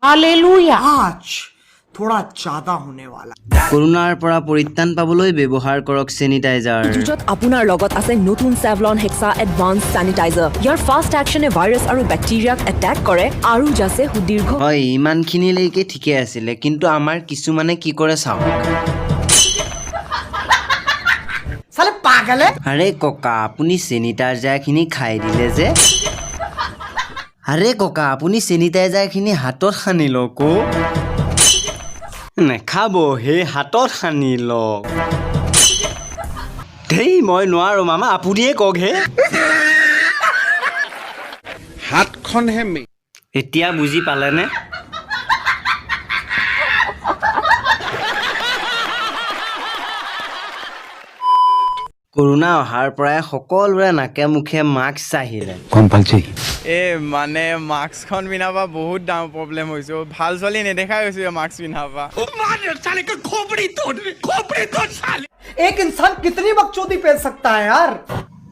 Hallelujah. आज थोड़ा ज्यादा होने वाला। কৰোনাৰ পৰা পৰিত্ৰাণ পাবলৈ ব্যৱহাৰ কৰক চেনিটাইজাৰ। যুজত আপোনাৰ লগত আছে নতুন Savlon Hexa Advanced Sanitizer। ইয়াৰ ফাষ্ট একশ্যনে ভাইৰাছ আৰু বেক্টেৰিয়াক এটেক কৰে আৰু যাতে সুদীৰ্ঘ হয় ইমানখিনিলৈকে ঠিকে আছিলে, কিন্তু আমাৰ কিছুমানে কি কৰে চাওক। साले पागल है। আৰে ককা আপুনি চেনিটাইজাৰখিনি খাই দিলে যে। আৰে ককা আপুনি চেনিটাইজাৰখিনি হাতত সানি লওক। নেখাব সেই হাতত সানি লওক। ধেই মই নোৱাৰো মামা আপুনিয়ে কওক হে। হাতখনহে এতিয়া বুজি পালেনে? কৰোনা অহাৰ পৰাই সকলোৰে নাকে মুখে মাস্ক আহিলে। মানে মাস্কখন পিন্ধাবা বহুত ডাঙৰ প্ৰব্লেম হৈছে। ভাল ছোৱালী নেদেখাই হৈছে মাস্ক পিন্ধাবা। एक इंसान कितनी बकचोदी पेल सकता है यार।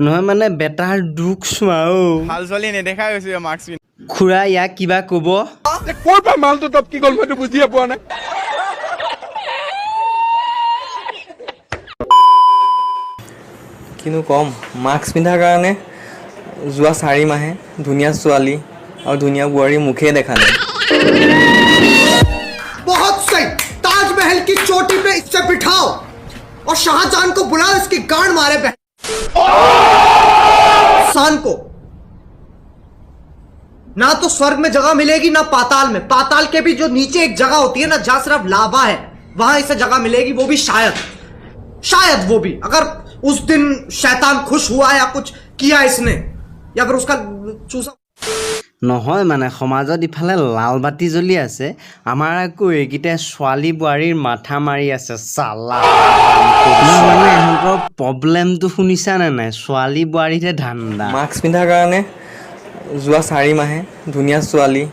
নহয় মানে বেটাৰ দুখ চোৱা অ। ভাল ছোৱালী নেদেখাই হৈছে মাস্ক পিন্ধা। খুৰা ইয়াক কিবা ক'ব? ক'ৰ পৰা মালটো টপকি গ'ল মইতো বুজিয়ে পোৱা নাই। কিনো কম মাস্ক পিন্ধাৰ কাৰণে যোৱা 4 মাহে ধুনীয়া ছোৱালী আৰু ধুনীয়া বোৱাৰী মুখে দেখা নাই। बहुत सही। ताजमहल की चोटी पे इससे बिठाओ और शाहजहां को बुलाओ, इसकी गांड मारे पे इंसान को ना तो स्वर्ग में जगह मिलेगी ना पाताल में। पाताल के भी जो नीचे एक जगह होती है ना जहां सिर्फ लावा है, वहां इसे जगह मिलेगी, वो भी शायद वो भी अगर उस दिन शैतान खुश हुआ या कुछ किया इसने या फिर उसका चूसा। নহয় মানে সমাজত ইফালে লাল বাতি জ্বলি আছে, আমাৰ আকৌ এইকেইটাই ছোৱালী বোৱাৰীৰ মাথা মাৰি আছে চালা। মানে ইহঁতৰ প্ৰব্লেমটো শুনিছানে নাই? ছোৱালী বোৱাৰীতে ধান্দা। মাস্ক পিন্ধাৰ কাৰণে যোৱা 4 মাহে ধুনীয়া ছোৱালী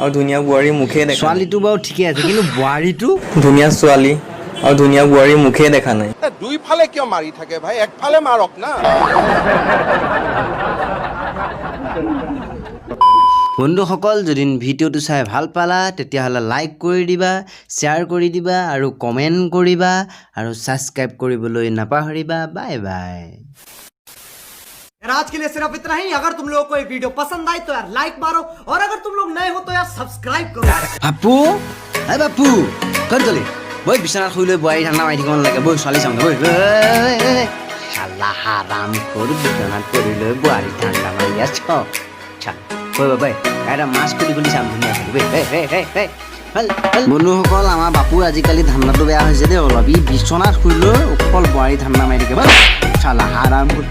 আৰু ধুনীয়া বোৱাৰী মুখে দেখা নাই। ছোৱালীটো বাৰু ঠিকে আছে, কিন্তু বোৱাৰীটো ধুনীয়া ছোৱালী আৰু ধুনীয়া বোৱাৰী মুখে দেখা নাই। দুইফালে কিয় মাৰি থাকে ভাই, একফালে মাৰক না। বন্ধুসকল যদি ভিডিঅ'টো চাই ভাল পালা তেতিয়াহ'লে লাইক কৰি দিবা, শ্বেয়াৰ কৰি দিবা আৰু কমেণ্ট কৰিবা আৰু ছাবস্ক্ৰাইব কৰিবলৈ নাপাহৰিবা। Bye bye. यार आज के लिए सिर्फ इतना ही। अगर तुम लोगों को ये वीडियो पसंद आई तो यार लाइक मारो, और अगर तुम लोग नए हो तो यार सब्सक्राइब करो। বাপু এই বাপু ক'ত গ'লি? বৈ বিচনাত শুই লৈ বোৱাৰী ঠাণ্ডা মাৰি থাকিব নালাগে, বৈ ছোৱালী চাওঁগে বৈ। চালা হাৰাম কৰি বিচনাত পৰি লৈ বোৱাৰী ঠাণ্ডা মাৰি আছ। বৈ বৈ এটা মাছ খুলি খুলি চাম ধুনীয়া বন্ধুসকল আমাৰ বাপুৰ আজিকালি ধান্দাটো বেয়া হৈছে দেই অলপ। ই বিচনাত শুই লৈ অকল বোৱাৰী ঠাণ্ডা মাৰি থাকে। চালা হাৰাম কৰি